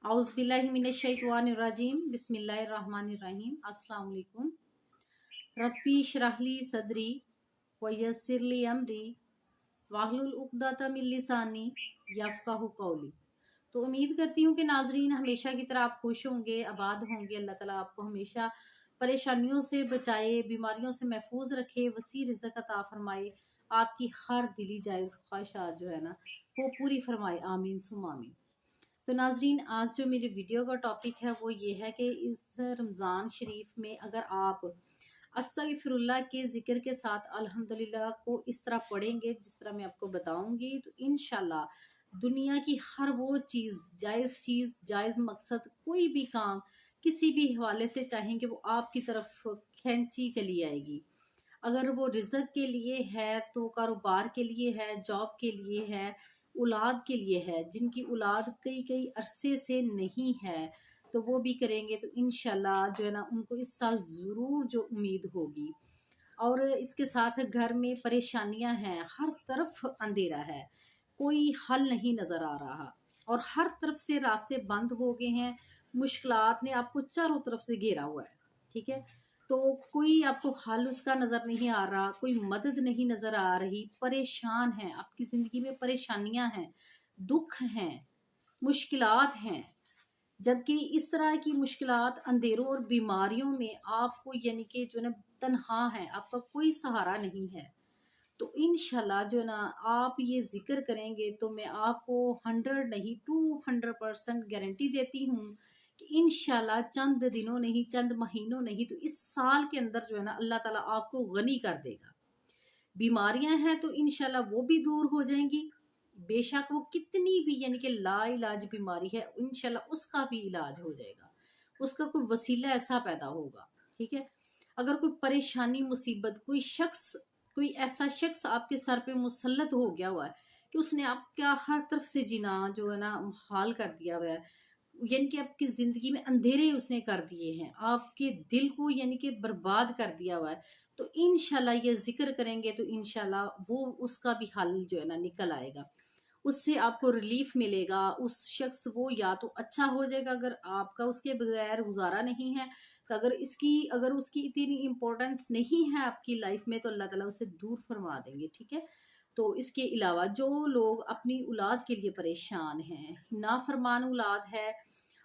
औज़ुबिल्लाहिमिनश्शैतानिर्रजीम बिस्मिल्लाहिर्रहमानिर्रहीम अस्सलाम वालेकुम। रब्बी इश्रह ली सदरी व यस्सिर ली अमरी वाहलुल उक़दतम मिन लिसानी यफ़क़हू क़ौली। तो उम्मीद करती हूँ कि नाज़रीन हमेशा की तरह आप खुश होंगे, आबाद होंगे। अल्लाह ताला आपको हमेशा परेशानियों से बचाए, बीमारियों से महफूज रखे, वसी रिज़्क़ अता फ़रमाए, आपकी हर दिली जायज़ ख्वाहिशात जो है ना वो पूरी फरमाए। आमीन सुम्मा आमीन। तो नाजरीन आज जो मेरी वीडियो का टॉपिक है वो ये है कि इस रमज़ान शरीफ में अगर आप अस्तगफिरुल्लाह के ज़िक्र के साथ अल्हम्दुलिल्लाह को इस तरह पढ़ेंगे जिस तरह मैं आपको बताऊंगी, तो इंशाल्लाह दुनिया की हर वो चीज़ जायज़ मकसद कोई भी काम किसी भी हवाले से चाहेंगे वो आपकी तरफ खींची चली आएगी। अगर वो रिज़्क़ के लिए है, तो कारोबार के लिए है, जॉब के लिए है, औलाद के लिए है। जिनकी औलाद कई कई अरसे से नहीं है तो वो भी करेंगे, तो इंशाल्लाह जो है ना उनको इस साल ज़रूर जो उम्मीद होगी। और इसके साथ घर में परेशानियां हैं, हर तरफ अंधेरा है, कोई हल नहीं नज़र आ रहा और हर तरफ से रास्ते बंद हो गए हैं। मुश्किलात ने आपको चारों तरफ से घेरा हुआ है, ठीक है। तो कोई आपको हल उसका नज़र नहीं आ रहा, कोई मदद नहीं नज़र आ रही, परेशान है, आपकी ज़िंदगी में परेशानियां हैं, दुख हैं, मुश्किलात हैं। जबकि इस तरह की मुश्किलात, अंधेरों और बीमारियों में आपको यानी कि जो है ना तन्हा है, आपका कोई सहारा नहीं है। तो इंशाल्लाह जो है ना आप ये जिक्र करेंगे तो मैं आपको 100 नहीं 200% गारंटी देती हूँ कि इंशाल्लाह चंद दिनों नहीं, चंद महीनों नहीं, तो इस साल के अंदर जो है ना अल्लाह ताला आपको गनी कर देगा। बीमारियां हैं तो इंशाल्लाह वो भी दूर हो जाएंगी। बेशक वो कितनी भी यानी कि लाइलाज बीमारी है, इंशाल्लाह उसका भी इलाज हो जाएगा, उसका कोई वसीला ऐसा पैदा होगा, ठीक है। अगर कोई परेशानी, मुसीबत, कोई ऐसा शख्स आपके सर पे मुसल्लत हो गया हुआ है कि उसने आपका हर तरफ से जीना जो है ना हाल कर दिया हुआ है, यानी कि आपकी जिंदगी में अंधेरे उसने कर दिए हैं, आपके दिल को यानी कि बर्बाद कर दिया हुआ है, तो इंशाल्लाह ये जिक्र करेंगे तो इंशाल्लाह वो उसका भी हल जो है ना निकल आएगा, उससे आपको रिलीफ मिलेगा। उस शख्स वो या तो अच्छा हो जाएगा, अगर आपका उसके बगैर गुजारा नहीं है, तो अगर उसकी इतनी इम्पोर्टेंस नहीं है आपकी लाइफ में, तो अल्लाह ताला उसे दूर फरमा देंगे, ठीक है। तो इसके अलावा जो लोग अपनी औलाद के लिए परेशान हैं, नाफरमान औलाद है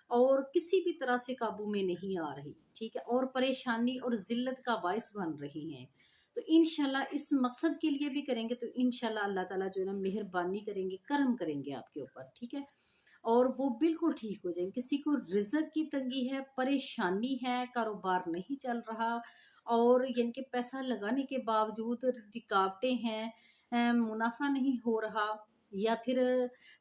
और किसी भी तरह से काबू में नहीं आ रही, ठीक है, और परेशानी और जिल्लत का बायस बन रही हैं, तो इंशाल्लाह इस मकसद के लिए भी करेंगे तो इंशाल्लाह अल्लाह ताला जो है ना मेहरबानी करेंगे, करम करेंगे आपके ऊपर, ठीक है। और वो बिल्कुल ठीक हो जाएंगे। किसी को रिज़्क़ की तंगी है, परेशानी है, कारोबार नहीं चल रहा और यानी कि पैसा लगाने के बावजूद रुकावटें हैं, मुनाफा नहीं हो रहा, या फिर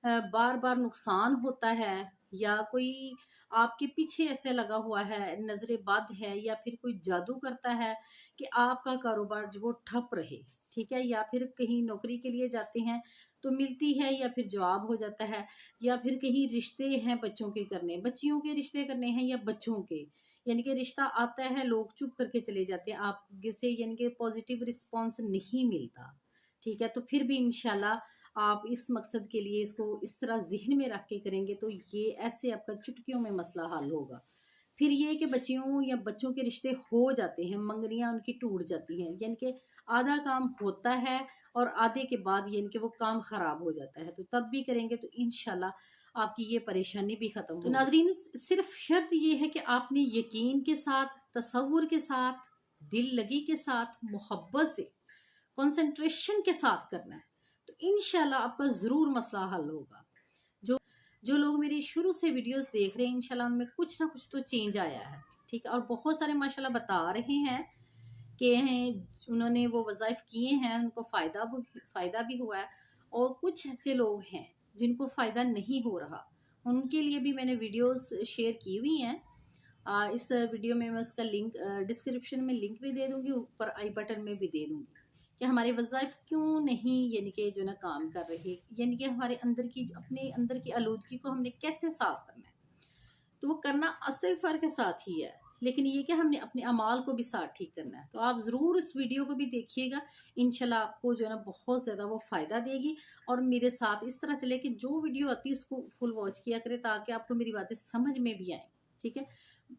बार बार नुकसान होता है, या कोई आपके पीछे ऐसे लगा हुआ है, नजरें बद है, या फिर कोई जादू करता है कि आपका कारोबार जो वो ठप रहे, ठीक है। या फिर कहीं नौकरी के लिए जाते हैं तो मिलती है या फिर जवाब हो जाता है, या फिर कहीं रिश्ते हैं बच्चों के करने, बच्चियों के रिश्ते करने हैं या बच्चों के, यानी कि रिश्ता आता है, लोग चुप करके चले जाते हैं, आपके से यानी कि पॉजिटिव रिस्पॉन्स नहीं मिलता, ठीक है। तो फिर भी इंशाल्लाह आप इस मकसद के लिए इसको इस तरह जहन में रख के करेंगे तो ये ऐसे आपका चुटकियों में मसला हल होगा। फिर ये कि बच्चियों या बच्चों के रिश्ते हो जाते हैं, मंगनियां उनकी टूट जाती हैं, यानी कि आधा काम होता है और आधे के बाद यानी कि वो काम खराब हो जाता है, तो तब भी करेंगे तो इंशाल्लाह आपकी ये परेशानी भी खत्म होगी। तो नाजरीन सिर्फ शर्त ये है कि आपने यकीन के साथ, तसव्वुर के साथ, दिल लगी के साथ, मोहब्बत से, कंसंट्रेशन के साथ करना है, तो इंशाल्लाह आपका ज़रूर मसला हल होगा। जो जो लोग मेरी शुरू से वीडियोस देख रहे हैं, इंशाल्लाह उनमें कुछ ना कुछ तो चेंज आया है, ठीक है। और बहुत सारे माशाल्लाह बता रहे हैं कि हैं उन्होंने वो वज़ाइफ किए हैं, उनको फ़ायदा भी हुआ है, और कुछ ऐसे लोग हैं जिनको फ़ायदा नहीं हो रहा, उनके लिए भी मैंने वीडियोस शेयर की हुई हैं। इस वीडियो में मैं उसका लिंक डिस्क्रिप्शन में लिंक भी दे दूंगी, ऊपर आई बटन में भी दे दूंगी कि हमारे वज़ाइफ क्यों नहीं यानी कि जो ना काम कर रहे, यानी कि हमारे अंदर की अपने अंदर की आलूदगी को हमने कैसे साफ करना है। तो वो करना इस्तिग़फ़ार के साथ ही है, लेकिन ये कि हमने अपने अमाल को भी साथ ठीक करना है। तो आप ज़रूर इस वीडियो को भी देखिएगा, इंशाल्लाह आपको जो है ना बहुत ज़्यादा वो फ़ायदा देगी। और मेरे साथ इस तरह चले कि जो वीडियो आती है उसको फुल वॉच किया करें ताकि आपको मेरी बातें समझ में भी आए। ठीक है,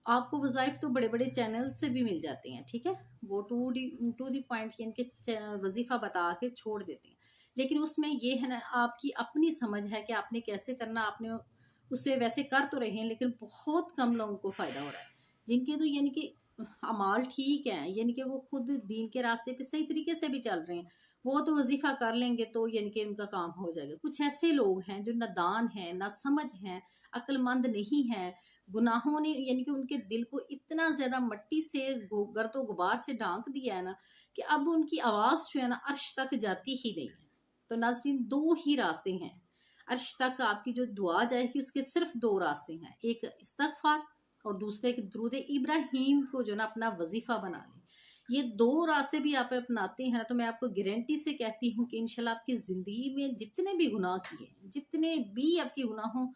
आपको वज़ाइफ तो बड़े बड़े चैनल से भी मिल जाते हैं। ठीक है, वो टू दी पॉइंट यानी कि वजीफ़ा बता के छोड़ देते हैं, लेकिन उसमें ये है ना आपकी अपनी समझ है कि आपने कैसे करना। आपने उसे वैसे कर तो रहे हैं, लेकिन बहुत कम लोगों को फ़ायदा हो रहा है। जिनके तो यानी कि अमाल ठीक है, यानी कि वो खुद दीन के रास्ते पे सही तरीके से भी चल रहे हैं, वो तो वजीफ़ा कर लेंगे तो यानी कि उनका काम हो जाएगा। कुछ ऐसे लोग हैं जो नादान हैं, ना समझ हैं, अक्लमंद नहीं हैं, गुनाहों ने यानी कि उनके दिल को इतना ज़्यादा मट्टी से गर्दो गुबार से ढांक दिया है ना कि अब उनकी आवाज़ जो है ना अर्श तक जाती ही नहीं है। तो नाज़रीन, दो ही रास्ते हैं अर्श तक आपकी जो दुआ जाएगी, उसके सिर्फ दो रास्ते हैं, एक इस्तगफार और दूसरे एक दुरूद इब्राहिम को जो ना अपना वजीफा बना लें। ये दो रास्ते भी आप अपनाते हैं ना, तो मैं आपको गारंटी से कहती हूँ कि इंशाल्लाह आपकी ज़िंदगी में जितने भी गुनाह किए, जितने भी आपके गुनाहों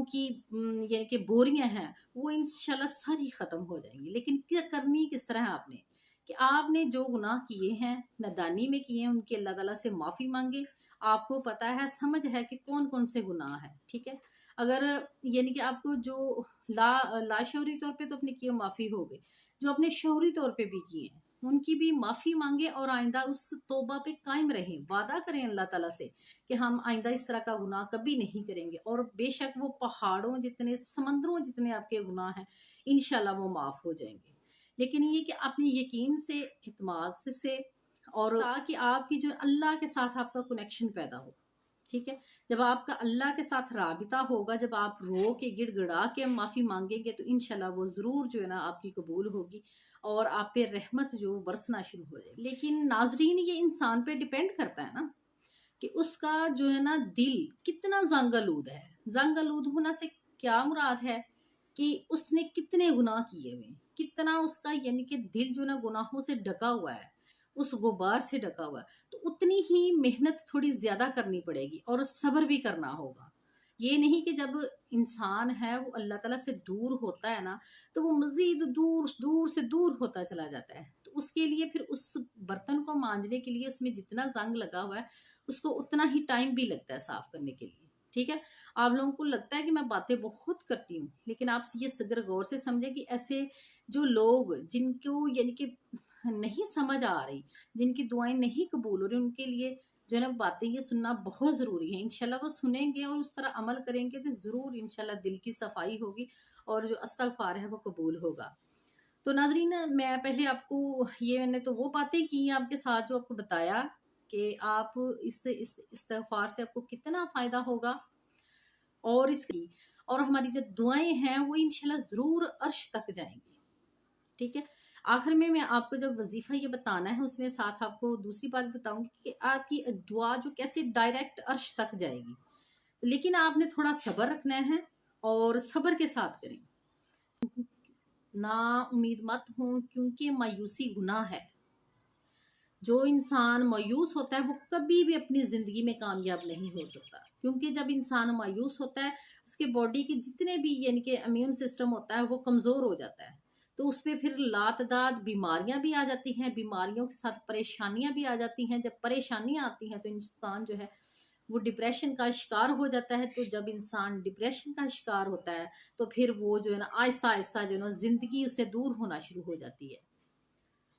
की यानी कि बोरियां हैं, वो इंशाल्लाह सारी ख़त्म हो जाएंगी। लेकिन क्या करनी किस तरह है आपने, कि आपने जो गुनाह किए हैं, नादानी में किए हैं, उनकी अल्लाह ताला से माफ़ी मांगे। आपको पता है, समझ है कि कौन कौन से गुनाह है। ठीक है, अगर यानी कि आपको जो लाशौरी तौर पे तो अपने किए माफ़ी हो गई, जो अपने शौहरी तौर पे भी किए हैं उनकी भी माफ़ी मांगे और आइंदा उस तौबा पे कायम रहें। वादा करें अल्लाह ताला से कि हम आइंदा इस तरह का गुनाह कभी नहीं करेंगे। और बेशक वो पहाड़ों जितने, समंदरों जितने आपके गुनाह हैं, इंशाल्लाह वो माफ़ हो जाएंगे। लेकिन ये कि अपने यकीन से, इत्मीनान से, और ताकि आपकी जो अल्लाह के साथ आपका कनेक्शन पैदा हो। ठीक है, जब आपका अल्लाह के साथ राबिता होगा, जब आप रो के गिड़गिड़ा के माफ़ी मांगेंगे, तो इंशाल्लाह वो ज़रूर जो है ना आपकी कबूल होगी और आप पे रहमत जो बरसना शुरू हो जाएगी। लेकिन नाजरीन, ये इंसान पे डिपेंड करता है ना कि उसका जो है ना दिल कितना जंग आलूद है। जंग आलूद होना से क्या मुराद है कि उसने कितने गुनाह किए हुए, कितना उसका यानी कि दिल जो ना गुनाहों से ढका हुआ है, उस गुबार से ढका हुआ है। तो उतनी ही मेहनत थोड़ी ज्यादा करनी पड़ेगी और सब्र भी करना होगा। ये नहीं कि जब इंसान है वो अल्लाह ताला से दूर होता है ना, तो वो मजीद दूर दूर से दूर होता चला जाता है। तो उसके लिए फिर उस बर्तन को मांजने के लिए उसमें जितना जंग लगा हुआ है, उसको उतना ही टाइम भी लगता है साफ करने के लिए। ठीक है, आप लोगों को लगता है कि मैं बातें बहुत करती हूँ, लेकिन आप ये अगर गौर से समझे कि ऐसे जो लोग जिनको यानी कि नहीं समझ आ रही, जिनकी दुआएं नहीं कबूल हो रही, उनके लिए जो है ना बातें ये सुनना बहुत ज़रूरी है। इंशाल्लाह वो सुनेंगे और उस तरह अमल करेंगे तो ज़रूर इंशाल्लाह दिल की सफाई होगी और जो इस्तगफार है वो कबूल होगा। तो नाज़रीन, मैं पहले आपको ये, मैंने तो वो बातें की हैं आपके साथ जो आपको बताया कि आप इस इस्तगफार से आपको कितना फ़ायदा होगा, और इसकी और हमारी जो दुआएं हैं वो इंशाल्लाह ज़रूर अर्श तक जाएंगी। ठीक है, आखिर में मैं आपको जब वजीफा ये बताना है, उसमें साथ आपको दूसरी बात बताऊंगी कि आपकी दुआ जो कैसे डायरेक्ट अर्श तक जाएगी। लेकिन आपने थोड़ा सब्र रखना है और सब्र के साथ करें। ना उम्मीद मत हो, क्योंकि मायूसी गुनाह है। जो इंसान मायूस होता है वो कभी भी अपनी ज़िंदगी में कामयाब नहीं हो सकता, क्योंकि जब इंसान मायूस होता है उसके बॉडी के जितने भी यानी कि इम्यून सिस्टम होता है वो कमज़ोर हो जाता है। तो उसमें फिर लातदाद बीमारियां भी आ जाती हैं, बीमारियों के साथ परेशानियां भी आ जाती हैं। जब परेशानियां आती हैं तो इंसान जो है वो डिप्रेशन का शिकार हो जाता है। तो जब इंसान डिप्रेशन का शिकार होता है तो फिर वो जो है ना आहिस्ता आहिस्ता जो है ना ज़िंदगी उससे दूर होना शुरू हो जाती है।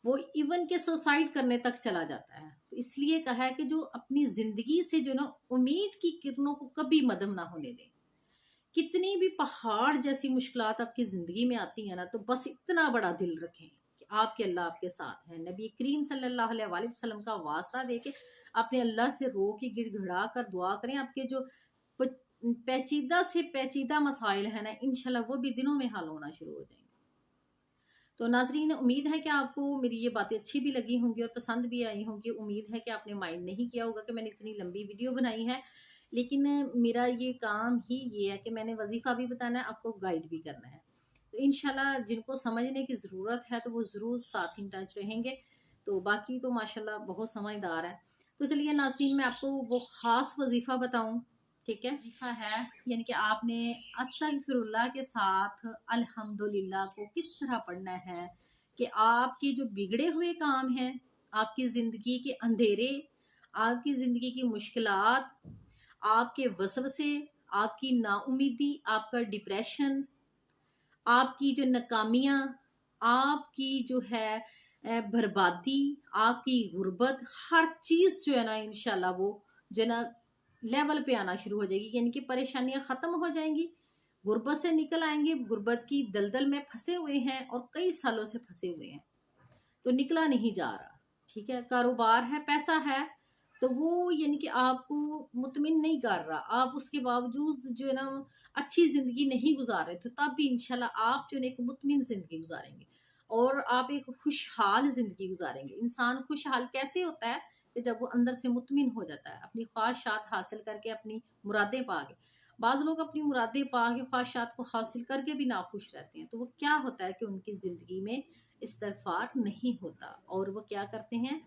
वो इवन के सुसाइड करने तक चला जाता है। तो इसलिए कहा है कि जो अपनी जिंदगी से जो ना उम्मीद की किरणों को कभी मदम ना होने दें। कितनी भी पहाड़ जैसी मुश्किलात आपकी जिंदगी में आती है ना, तो बस इतना बड़ा दिल रखें कि आपके अल्लाह आपके साथ है। नबी करीम सल्लल्लाहु अलैहि वसल्लम का वास्ता देके अपने अल्लाह से रो के गिड़गिड़ा कर दुआ करें। आपके जो पेचीदा से पेचीदा मसाइल है ना, इंशाल्लाह वो भी दिनों में हल होना शुरू हो जाएंगे। तो नाजरीन, उम्मीद है कि आपको मेरी ये बातें अच्छी भी लगी होंगी और पसंद भी आई होंगी। उम्मीद है कि आपने माइंड नहीं किया होगा कि मैंने इतनी लंबी वीडियो बनाई है, लेकिन मेरा ये काम ही ये है कि मैंने वजीफ़ा भी बताना है, आपको गाइड भी करना है। तो इंशाल्लाह जिनको समझने की ज़रूरत है तो वो ज़रूर साथ इन टच रहेंगे। तो बाकी तो माशाल्लाह बहुत समझदार है। तो चलिए नाजरीन, मैं आपको वो ख़ास वजीफ़ा बताऊँ ठीक है। वजीफा है यानी कि आपने अस्तगफिरुल्लाह के साथ अल्हम्दुलिल्लाह को किस तरह पढ़ना है कि आपके जो बिगड़े हुए काम हैं, आपकी ज़िंदगी के अंधेरे, आपकी ज़िंदगी की मुश्किलात, आपके वसवसे, आपकी नाउमीदी, आपका डिप्रेशन, आपकी जो नाकामियाँ, आपकी जो है बर्बादी, आपकी गुर्बत, हर चीज़ जो है ना इंशाल्लाह वो जो है ना लेवल पे आना शुरू हो जाएगी, यानी कि परेशानियां ख़त्म हो जाएंगी, गुर्बत से निकल आएंगे। गुर्बत की दलदल में फंसे हुए हैं और कई सालों से फंसे हुए हैं, तो निकला नहीं जा रहा। ठीक है, कारोबार है, पैसा है, तो वो यानी कि आपको मुतमिन नहीं कर रहा, आप उसके बावजूद जो है ना अच्छी ज़िंदगी नहीं गुजार रहे, तो तब भी इंशाल्लाह आप जो है ना एक मुतमिन ज़िंदगी गुजारेंगे और आप एक खुशहाल ज़िंदगी गुजारेंगे। इंसान खुशहाल कैसे होता है कि जब वो अंदर से मुतमिन हो जाता है, अपनी ख्वाहिशात हासिल करके, अपनी मुरादें पा के। बाज़ लोग अपनी मुरादें पा के ख्वाहिशात को हासिल करके भी नाखुश रहते हैं, तो वो क्या होता है कि उनकी ज़िंदगी में इस्तिग़फ़ार नहीं होता और वो क्या करते हैं,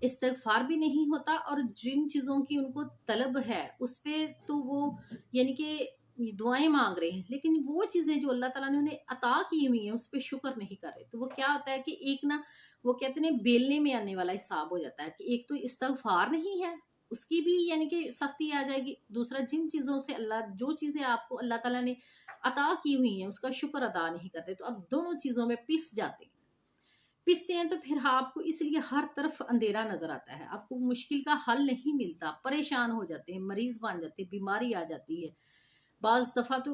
इस्तिग़फ़ार भी नहीं होता और जिन चीज़ों की उनको तलब है उस पे तो वो यानी कि दुआएं मांग रहे हैं, लेकिन वो चीज़ें जो अल्लाह ताला ने उन्हें अता की हुई हैं उस पर शुक्र नहीं कर रहे, तो वो क्या होता है कि एक ना वो कहते हैं बेलने में आने वाला हिसाब हो जाता है कि एक तो इस्तिग़फ़ार नहीं है, उसकी भी यानी कि सख्ती आ जाएगी। दूसरा, जिन चीज़ों से अल्लाह, जो चीज़ें आपको अल्लाह ताला ने अता की हुई हैं उसका शुक्र अदा नहीं करते, तो अब दोनों चीज़ों में पिस जाते हैं। पिसते हैं तो फिर आपको इसलिए हर तरफ अंधेरा नजर आता है, आपको मुश्किल का हल नहीं मिलता, परेशान हो जाते हैं, मरीज बन जाते हैं, बीमारी आ जाती है। बाज दफा तो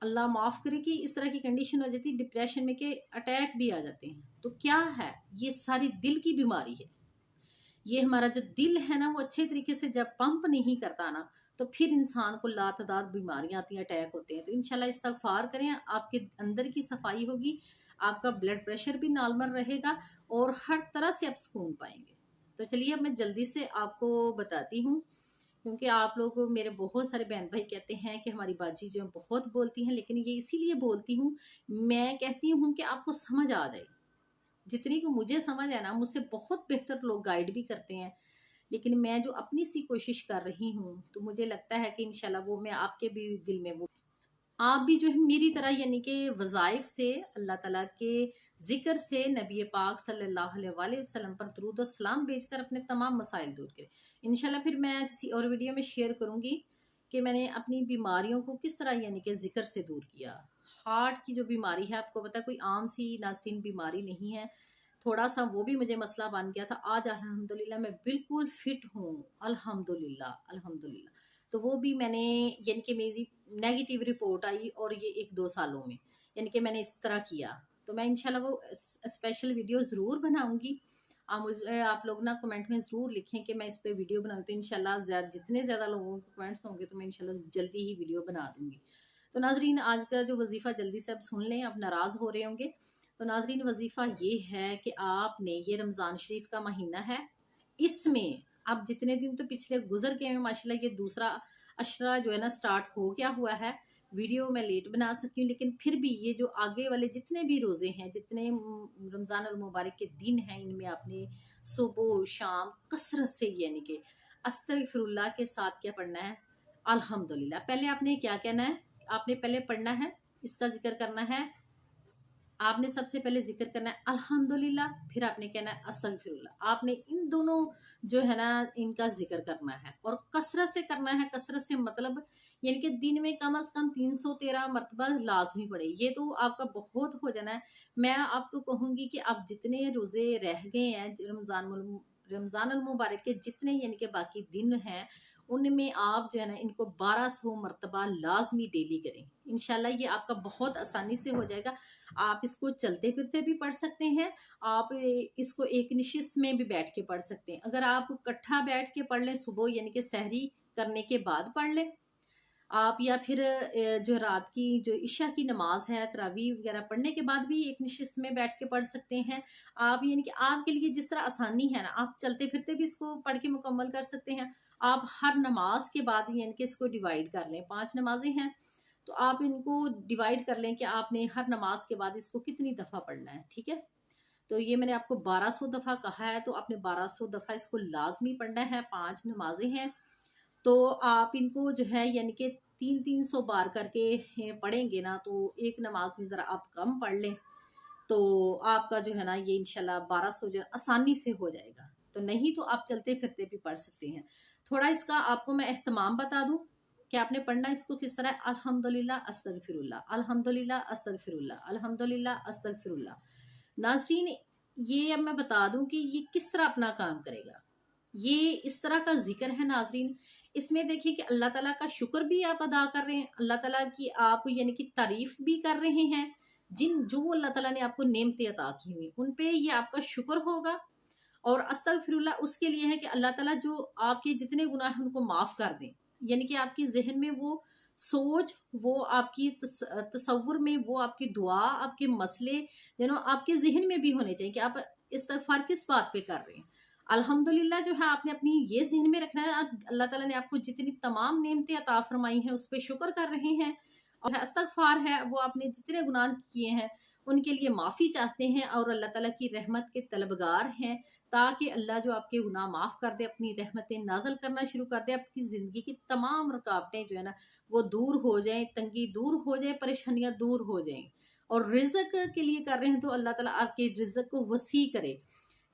अल्लाह माफ करे कि इस तरह की कंडीशन हो जाती है डिप्रेशन में कि अटैक भी आ जाते हैं। तो क्या है, ये सारी दिल की बीमारी है। ये हमारा जो दिल है ना वो अच्छे तरीके से जब पंप नहीं करता ना, तो फिर इंसान को लातदार बीमारियां आती हैं, अटैक होते हैं। तो इंशाल्लाह इस्तगफार करें, आपके अंदर की सफाई होगी, आपका ब्लड प्रेशर भी नॉर्मल रहेगा और हर तरह से आप सुकून पाएंगे। तो चलिए अब मैं जल्दी से आपको बताती हूँ, क्योंकि आप लोग, मेरे बहुत सारे बहन भाई कहते हैं कि हमारी बाजी जो है बहुत बोलती हैं, लेकिन ये इसीलिए बोलती हूँ, मैं कहती हूँ कि आपको समझ आ जाए। जितनी को मुझे समझ है ना, मुझसे बहुत बेहतर लोग गाइड भी करते हैं, लेकिन मैं जो अपनी सी कोशिश कर रही हूँ, तो मुझे लगता है कि इंशाल्लाह वो मैं आपके भी दिल में वो आप भी जो है मेरी तरह यानी कि वज़ाइफ से, अल्लाह ताला के ज़िक्र से, नबी पाक सल्लल्लाहु अलैहि वसल्लम पर दुरूद और सलाम भेजकर अपने तमाम मसाइल दूर करें। इंशाल्लाह फिर मैं किसी और वीडियो में शेयर करूँगी कि मैंने अपनी बीमारियों को किस तरह यानी कि ज़िक्र से दूर किया। हार्ट की जो बीमारी है, आपको पता है कोई आम सी नाज़रीन बीमारी नहीं है, थोड़ा-सा वो भी मुझे मसला बन गया था। आज अल्हम्दुलिल्लाह मैं बिल्कुल फिट हूँ, अल्हम्दुलिल्लाह, अल्हम्दुलिल्लाह। तो वो भी मैंने यानी कि मेरी नेगेटिव रिपोर्ट आई और ये 1-2 सालों में, यानी कि मैंने इस तरह किया। तो मैं इंशाल्लाह वो स्पेशल वीडियो ज़रूर बनाऊँगी। मुझे आप लोग ना कमेंट में ज़रूर लिखें कि मैं इस पे वीडियो बनाऊँ, तो इंशाल्लाह जितने ज़्यादा लोगों के कमेंट्स होंगे तो मैं इंशाल्लाह जल्दी ही वीडियो बना दूँगी। तो नाज़रीन, आज का जो वज़ीफ़ा जल्दी से अब सुन लें, अब नाराज़ हो रहे होंगे। तो नाज़रीन, वज़ीफ़ा ये है कि आपने, ये रमज़ान शरीफ का महीना है, इसमें आप जितने दिन तो पिछले गुज़र गए हैं माशाल्लाह, ये दूसरा अशरा जो है ना स्टार्ट हो गया हुआ है। वीडियो मैं लेट बना सकती हूँ, लेकिन फिर भी ये जो आगे वाले जितने भी रोज़े हैं, जितने रमज़ान अल मुबारक के दिन हैं, इनमें आपने सुबह शाम कसरत से यानी कि अस्तगफिरुल्लाह के साथ क्या पढ़ना है, अल्हम्दुलिल्लाह। पहले आपने क्या कहना है, आपने पहले पढ़ना है, इसका ज़िक्र करना है, आपने सबसे पहले ज़िक्र करना है अल्हम्दुलिल्लाह, फिर आपने कहना है अस्तगफिरुल्लाह। आपने इन दोनों जो है ना इनका ज़िक्र करना है और कसरत से करना है। कसरत से मतलब यानी कि दिन में कम से कम 313 मरतबा लाज़मी पढ़े, ये तो आपका बहुत हो जाना है। मैं आपको कहूँगी कि आप जितने रोज़े रह गए हैं, रमज़ान अल मुबारक के जितने यानी कि बाकी दिन हैं, उनमें आप जो है ना इनको 1200 मरतबा लाज़मी डेली करें। इंशाल्लाह ये आपका बहुत आसानी से हो जाएगा। आप इसको चलते फिरते भी पढ़ सकते हैं, आप इसको एक निशिस्त में भी बैठ के पढ़ सकते हैं। अगर आप इकट्ठा बैठ के पढ़ लें, सुबह यानी कि सहरी करने के बाद पढ़ लें आप, या फिर जो रात की जो इशा की नमाज है, तरावी वगैरह पढ़ने के बाद भी एक निशिस्त में बैठ के पढ़ सकते हैं आप। यानी कि आपके लिए जिस तरह आसानी है ना, आप चलते फिरते भी इसको पढ़ के मुकम्मल कर सकते हैं। आप हर नमाज के बाद यानी कि इसको डिवाइड कर लें, 5 नमाजें हैं, तो आप इनको डिवाइड कर लें कि आपने हर नमाज के बाद इसको कितनी दफ़ा पढ़ना है। ठीक है, तो ये मैंने आपको 1200 दफ़ा कहा है, तो आपने 1200 दफ़ा इसको लाजमी पढ़ना है। 5 नमाजें हैं, तो आप इनको जो है यानी कि 300 बार करके पढ़ेंगे ना, तो एक नमाज में ज़रा आप कम पढ़ लें, तो आपका जो है ना ये इंशाल्लाह 1200 जो आसानी से हो जाएगा। तो नहीं तो आप चलते फिरते भी पढ़ सकते हैं। थोड़ा इसका आपको मैं एहतमाम बता दूं कि आपने पढ़ना इसको किस तरह। अल्हम्दुलिल्लाह अस्तगफिरुल्लाह, अल्हम्दुलिल्लाह अस्तगफिरुल्लाह, अल्हम्दुलिल्लाह अस्तगफिरुल्लाह। नाज़रीन, ये अब मैं बता दूं कि ये किस तरह अपना काम करेगा। ये इस तरह का जिक्र है नाज़रीन, इसमें देखिए कि अल्लाह ताला का शुक्र भी आप अदा कर रहे हैं, अल्लाह ताला की आप यानी कि तारीफ भी कर रहे हैं। जो अल्लाह ताला ने आपको नेमतें अता की हुई उन पे ये आपका शुक्र होगा। और अस्तगफिरुल्लाह उसके लिए है कि अल्लाह ताला जो आपके जितने गुनाह हैं उनको माफ़ कर दें। यानी कि आपकी ज़हन में वो सोच, वो आपकी तसव्वुर में वो आपकी दुआ, आपके मसले आपके ज़हन में भी होने चाहिए कि आप इस्तगफार किस बात पे कर रहे हैं। अल्हम्दुलिल्लाह जो है आपने अपनी ये ज़हन में रखना है, आप अल्लाह ताला ने आपको जितनी तमाम नेमतें अता फरमाई हैं उस पे शुक्र कर रहे हैं। और इस्तगफार है वो आपने जितने गुनाह किए हैं उनके लिए माफ़ी चाहते हैं और अल्लाह ताला की रहमत के तलबगार हैं, ताकि अल्लाह जो आपके गुनाह माफ़ कर दे, अपनी रहमतें नाज़िल करना शुरू कर दे, आपकी ज़िंदगी की तमाम रुकावटें जो है ना वो दूर हो जाएँ, तंगी दूर हो जाए, परेशानियाँ दूर हो जाएँ। और रिज़्क के लिए कर रहे हैं तो अल्लाह ताला आपके रिज़्क को वसी करे।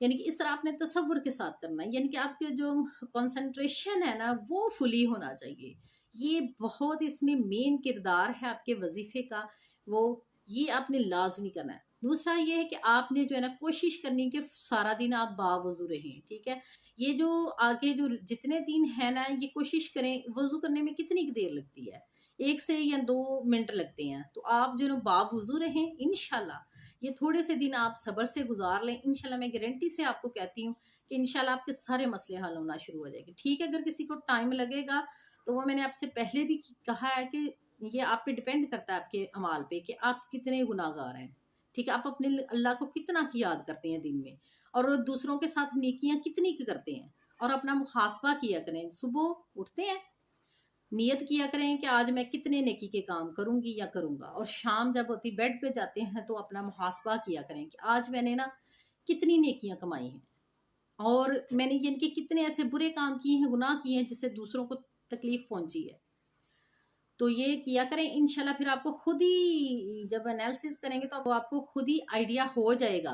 यानी कि इस तरह आपने तसव्वुर के साथ करना है, यानी कि आपके जो कंसंट्रेशन है ना वो फुली होना चाहिए। ये बहुत इसमें मेन किरदार है आपके वजीफे का, वो ये आपने लाजमी करना है। दूसरा ये है कि आपने जो है ना कोशिश करनी कि सारा दिन आप बावजू रहें, ठीक है। ये जो आगे जो जितने दिन है ना ये कोशिश करें, वजू करने में कितनी देर लगती है, 1 से या 2 मिनट लगते हैं, तो आप जो है ना बावजू रहें। इंशाल्लाह ये थोड़े से दिन आप सब्र से गुजार लें, इंशाल्लाह मैं गारंटी से आपको कहती हूँ कि इंशाल्लाह आपके सारे मसले हल होना शुरू हो जाएंगे। ठीक है, अगर किसी को टाइम लगेगा तो वो मैंने आपसे पहले भी कहा है कि ये आप पे डिपेंड करता है आपके अमाल पे कि आप कितने गुनाहगार हैं। ठीक है, आप अपने अल्लाह को कितना याद करते हैं दिन में, और दूसरों के साथ नेकियां कितनी करते हैं, और अपना मुहासबा किया करें। सुबह उठते हैं, नियत किया करें कि आज मैं कितने नेकी के काम करूंगी या करूंगा, और शाम जब होती बेड पे जाते हैं तो अपना मुहासबा किया करें कि आज मैंने ना कितनी नेकियां कमाई हैं, और मैंने ये इनके कितने ऐसे बुरे काम किए हैं, गुनाह किए हैं जिससे दूसरों को तकलीफ पहुंची है। तो ये किया करें, इंशाल्लाह फिर आपको खुद ही जब एनालिसिस करेंगे तो आपको खुद ही आइडिया हो जाएगा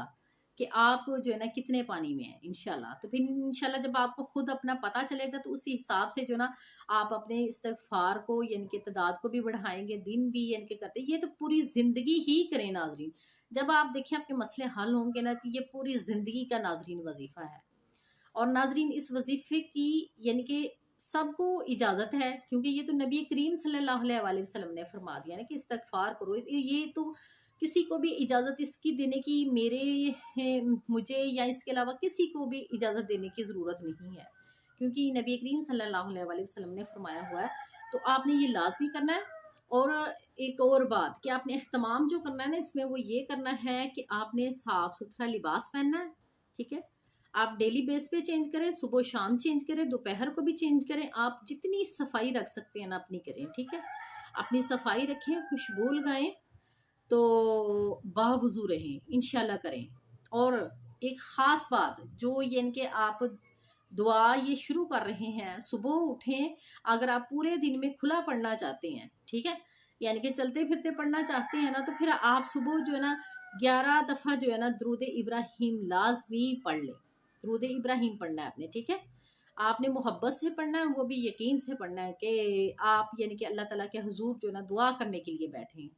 कि आप जो है ना कितने पानी में है इंशाल्लाह। तो फिर इंशाल्लाह जब आपको खुद अपना पता चलेगा तो उसी हिसाब से जो ना आप अपने इस्तगफार को यानी कि तादाद को भी बढ़ाएंगे, दिन भी यानी कि करते, ये तो पूरी जिंदगी ही करें नाजरीन। जब आप देखें आपके मसले हल होंगे ना तो ये पूरी जिंदगी का नाजरीन वजीफा है। और नाजरीन इस वजीफे की यानी कि सबको इजाज़त है, क्योंकि ये तो नबी करीम सल्लल्लाहु अलैहि वसल्लम ने फरमा दिया ना कि इस्तगफार करो। ये तो किसी को भी इजाज़त इसकी देने की मुझे या इसके अलावा किसी को भी इजाज़त देने की ज़रूरत नहीं है, क्योंकि नबी करीम सल्लल्लाहु अलैहि वसल्लम ने फरमाया हुआ है। तो आपने ये लाजमी करना है। और एक और बात कि आपने एहतमाम जो करना है ना इसमें, वो ये करना है कि आपने साफ सुथरा लिबास पहनना है। ठीक है, आप डेली बेस पे चेंज करें, सुबह शाम चेंज करें, दोपहर को भी चेंज करें, आप जितनी सफाई रख सकते हैं ना अपनी करें। ठीक है, अपनी सफाई रखें, खुशबू लगाएं, तो बावजू रहें, इंशाल्लाह करें। और एक ख़ास बात जो ये इनके आप दुआ ये शुरू कर रहे हैं, सुबह उठें, अगर आप पूरे दिन में खुला पढ़ना चाहते हैं, ठीक है, यानी कि चलते फिरते पढ़ना चाहते हैं ना, तो फिर आप सुबह जो है ना 11 दफ़ा जो है ना दुरूद इब्राहिम लाजमी पढ़ लें। दुरूद इब्राहिम पढ़ना है आपने, ठीक है। आपने मोहब्बत से पढ़ना है, वो भी यकीन से पढ़ना है कि आप यानी कि अल्लाह ताला के हुजूर जो है ना दुआ करने के लिए बैठे हैं।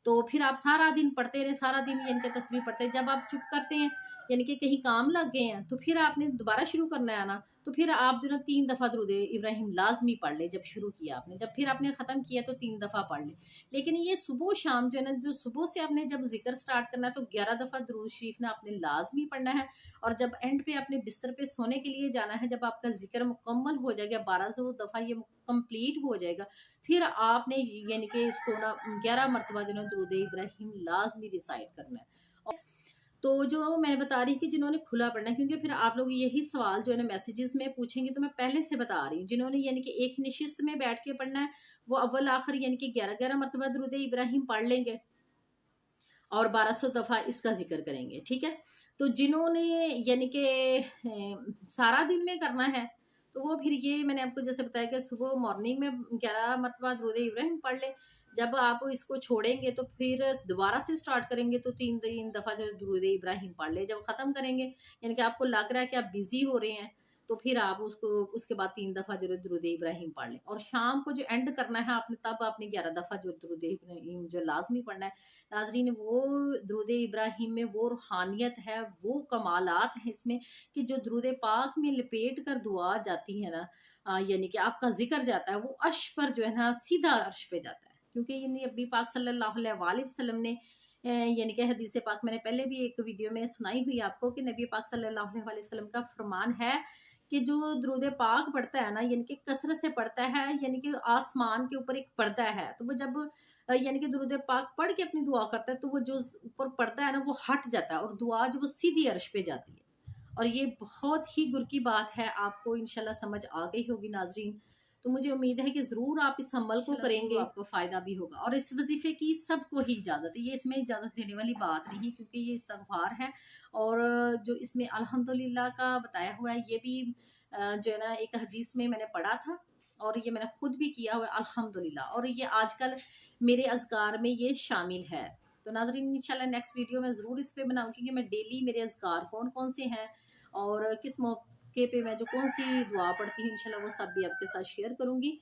तो फिर आप सारा दिन पढ़ते रहे, सारा दिन यानी कि तस्बीह पढ़ते हैं। जब आप चुप करते हैं यानी कि कहीं काम लग गए हैं तो फिर आपने दोबारा शुरू करना है ना, तो फिर आप जो ना 3 दफ़ा दुरूद इब्राहिम लाजमी पढ़ ले। जब शुरू किया आपने, जब फिर आपने ख़त्म किया तो 3 दफ़ा पढ़ ले। लेकिन ये सुबह शाम जो है ना, जो सुबह से आपने जब जिक्र स्टार्ट करना है तो 11 दफ़ा दुरूद शरीफ ना आपने लाजमी पढ़ना है। और जब एंड पे अपने बिस्तर पे सोने के लिए जाना है, जब आपका जिक्र मुकम्मल हो जाएगा, 12 दफ़ा ये कंप्लीट हो जाएगा, फिर आपने यानी कि इसको ना 11 मरतबा जो है दुरूद इब्राहिम लाजमी रिसाइट करना है। तो जो मैं बता रही हूँ कि जिन्होंने खुला पढ़ना है, क्योंकि फिर आप लोग यही सवाल जो है ना मैसेजेस में पूछेंगे, तो मैं पहले से बता रही हूँ, जिन्होंने यानी कि एक निशिस्त में बैठ के पढ़ना है वो अव्वल आखिर यानी कि 11 11 मरतबा दुरूद इब्राहिम पढ़ लेंगे और 1200 दफ़ा इसका जिक्र करेंगे। ठीक है, तो जिन्होंने यानी कि सारा दिन में करना है तो वो फिर ये मैंने आपको जैसे बताया कि सुबह मॉर्निंग में 11 मरतबा दुरूद इब्राहिम पढ़ लें। जब आप इसको छोड़ेंगे तो फिर दोबारा से स्टार्ट करेंगे तो 3 दफ़ा जो दुरूद इब्राहिम पढ़ लें। जब ख़त्म करेंगे यानी कि आपको लग रहा है कि आप बिज़ी हो रहे हैं, तो फिर आप उसको उसके बाद 3 दफ़ा जो है दुरूद इब्राहिम पढ़ लें। और शाम को जो एंड करना है आपने, तब आपने 11 दफ़ा जो दुरूद इब्राहिम जो लाज़मी पढ़ना है। नाज़रीन, वो दुरूद इब्राहिम में वो रूहानियत है, वो कमालात हैं इसमें कि जो दुरूद पाक में लपेट कर दुआ जाती है ना, यानी कि आपका ज़िक्र जाता है, वो अर्श पर जो है ना सीधा अर्श पे जाता है। क्योंकि ये नबी पाक सल्लल्लाहु अलैहि वसल्लम ने यानी कि हदीस पाक मैंने पहले भी एक वीडियो में सुनाई हुई आपको कि नबी पाक सल्लल्लाहु अलैहि वसल्लम का फरमान है कि जो दुरूद पाक पढ़ता है ना, यानी कि कसरत से पढ़ता है, यानी कि आसमान के ऊपर एक पर्दा है, तो वो जब यानी कि दुरूद पाक पढ़ के अपनी दुआ करता है, तो वो जो ऊपर पर्दा है ना वो हट जाता है और दुआ जो वो सीधी अर्श पे जाती है। और ये बहुत ही गुर की बात है, आपको इंशाल्लाह समझ आ गई होगी नाज़रीन। तो मुझे उम्मीद है कि ज़रूर आप इस अमल को करेंगे, आपको फ़ायदा भी होगा। और इस वज़ीफ़े की सबको ही इजाज़त है, ये इसमें इजाज़त देने वाली बात नहीं, क्योंकि ये इस्तग़फ़ार है। और जो इसमें अल्हम्दुलिल्लाह का बताया हुआ है, ये भी जो है ना एक हदीस में मैंने पढ़ा था और ये मैंने खुद भी किया हुआ है अल्हम्दुलिल्लाह। और ये आजकल मेरे अज़कार में ये शामिल है। तो नाज़रीन, इंशाल्लाह नेक्स्ट वीडियो में ज़रूर इस पे बनाऊँगी कि मैं डेली मेरे अज़कार कौन-कौन से हैं और किस मौके पे मैं जो कौन-सी दुआ पढ़ती हूँ, इंशाल्लाह वो सब भी आपके साथ शेयर करूँगी।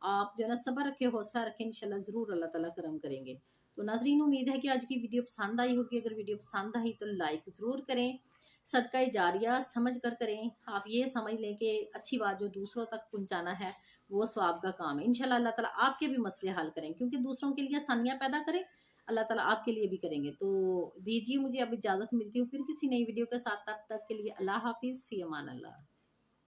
आप जो है ना सब्र रखें, हौसला रखें, इंशाल्लाह ज़रूर अल्लाह ताला करम करेंगे। तो नाज़रीन, उम्मीद है कि आज की वीडियो पसंद आई होगी। अगर वीडियो पसंद आई तो लाइक ज़रूर करें। सदका जारिया समझ कर करें। आप ये समझ लें कि अच्छी बात जो दूसरों तक पहुँचाना है, वो सवाब का काम है। इंशाल्लाह अल्लाह ताला आपके भी मसले हल करें, क्योंकि दूसरों के लिए आसानियाँ पैदा करें, अल्लाह ताला आपके लिए भी करेंगे। तो दीजिए मुझे अब इजाज़त, मिलती हूँ फिर किसी नई वीडियो के साथ। तब तक के लिए अल्लाह हाफ़िज़, फ़ी अमान अल्लाह।